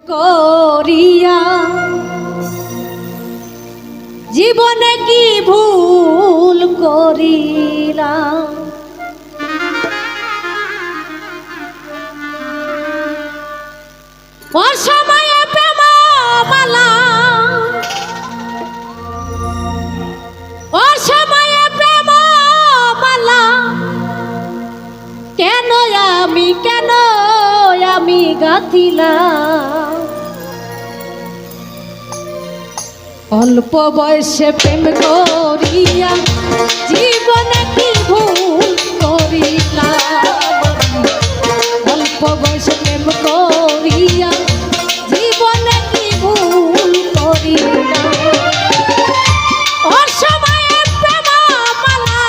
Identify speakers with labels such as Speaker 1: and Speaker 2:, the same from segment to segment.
Speaker 1: করিয়া জীবনে কি ভুল করিলাম অসময়ে প্রেম মালা অসময়ে প্রেম মালা কেন আমি গাথিলাম অল্প বয়সে প্রেম করিয়া জীবনে কি ভুল করিলাম অল্প বয়সে প্রেম করিয়া জীবনে কি ভুল করিলাম অসময়ে প্রেম মালা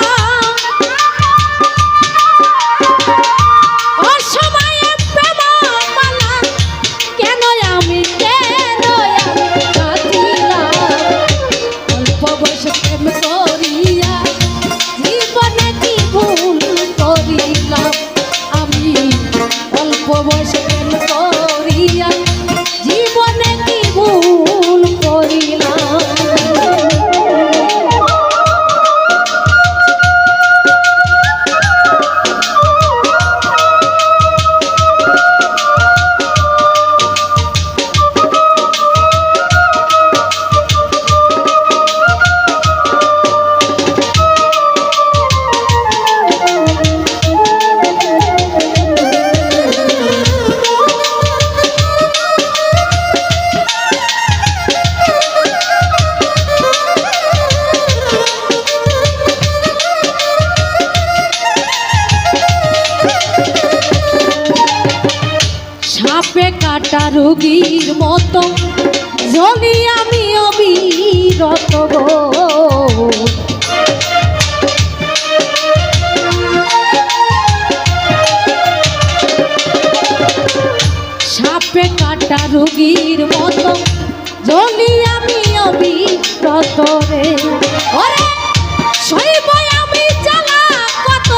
Speaker 1: অসময়ে প্রেম মালা কেন আমি অল্প বয়সে প্রেম করিয়া জীবনে কি ভুল করিলাম আমি অল্প বয়সে প্রেম করিয়া জীবনে কি ভুল করিলাম সাপে কাটা রোগীর মতো জ্বলি আমি অবিরত গো সাপে কাটা রোগীর মতো জ্বলি আমি অবিরত রে ওরে সইব আমি জ্বালা কত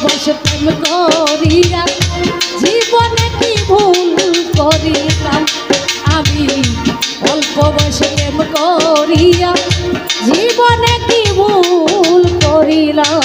Speaker 1: বয়সে প্রেম করিয়া জীবনে কি ভুল করিলাম আমি অল্প বয়সে প্রেম করিয়া জীবনে কি ভুল করিলাম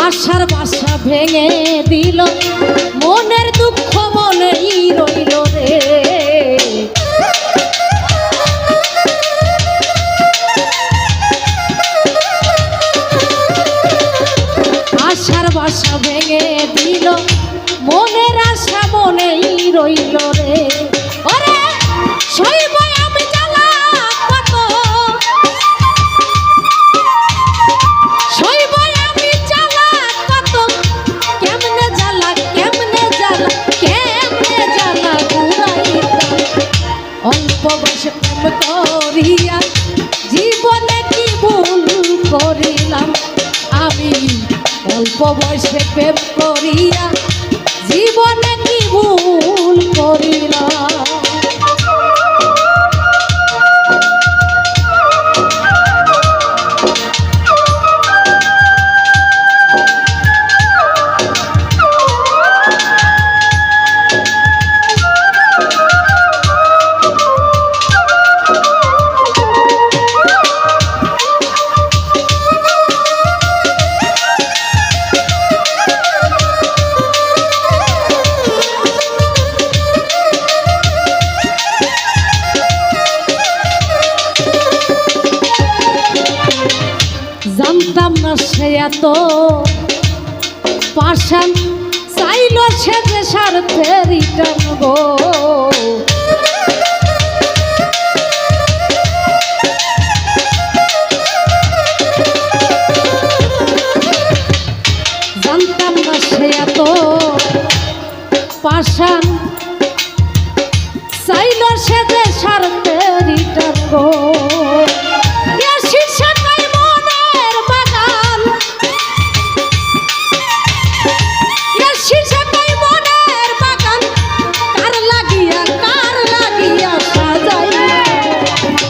Speaker 1: আশার বাসা ভেঙে দিল মনের দুঃখ মনেই রইল রে আশার বাসা ভেঙে দিল মনের আশা মনেই রইল রে ওরে সইব আমি জ্বালা কত সইব আমি জ্বালা কত কেমনে জ্বালা ঘুরাইতাম অল্প বয়সে প্রেম করিয়া জীবনে কি ভুল করিলাম আমি অল্প বয়সে প্রেম করিয়া জীবনে কি ভুল করিলাম সে এত পাষাণ চাইল সে যে স্বার্থে রিটার্ন গো জানতাম না সে এত পাষাণ চাইল সে যে স্বার্থে রিটার্ন গো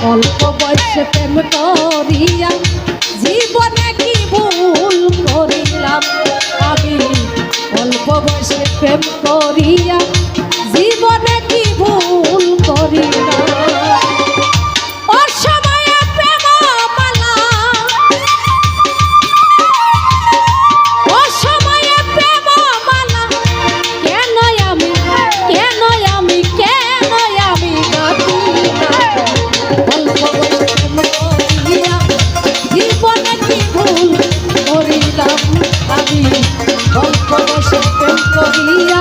Speaker 1: অল্প বয়সে প্রেম করিয়া জীবনে কি ভুল করিলাম আমি অল্প বয়সে প্রেম করিয়া জীবনে কি ভুল করিলাম অসময়ে প্রেম মালা অসময়ে প্রেম মালা কেন আমি অল্প বয়সে প্রেম করিয়া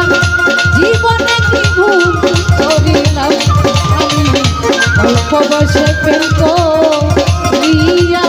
Speaker 1: জীবনে কি ভুল করিলাম আমি অল্প বয়সে প্রেম করিয়া